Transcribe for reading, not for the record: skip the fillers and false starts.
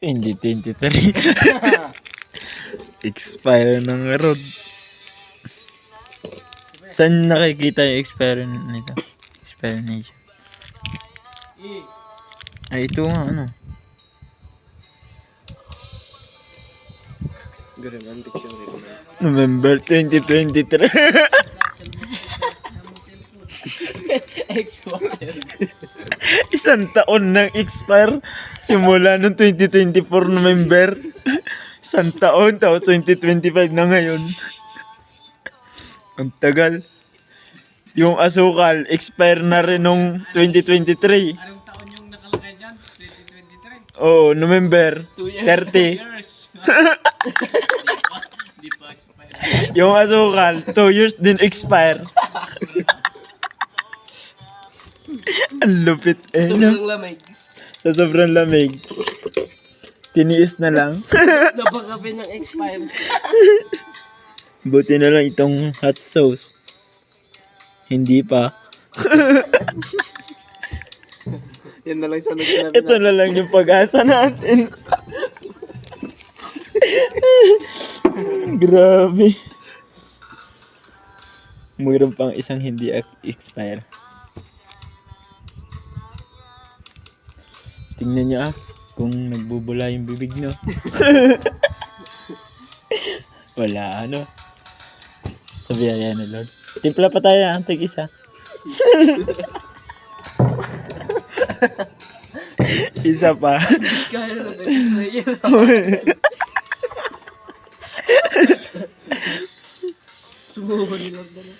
2023. Expire ng road. Saan nakikita yung expire nito? Expiration. Ay, ito nga, ano? November 2023. Isang taon nang expire. Simula nung 2024 November. Isang taon, tapos 2025 na ngayon. Ang tagal. Yung asukal, expire na rin nung 2023. Anong taon yung nakalagay dyan? 2023? Oo, November 30. Years. Di pa expired. Yung asukal, 2 years din expire. Ang lupit eh. No? Sobrang lamig. Sa sobrang lamig. Tiniis na lang. Napakapi ng expired. Buti na lang itong hot sauce. Hindi pa. Yan na lang sa nagsabi Ito na lang yung pag-asa natin. Grabe. Mayroon pang isang hindi expire. Tingnan nyo kung nagbubula yung bibig nyo. Wala ano. Sabi yan ni Lord. Timpla pa tayo ang tig-isa. Isa pa. Kaya na ba yun? Sumuho ni Lord na lang.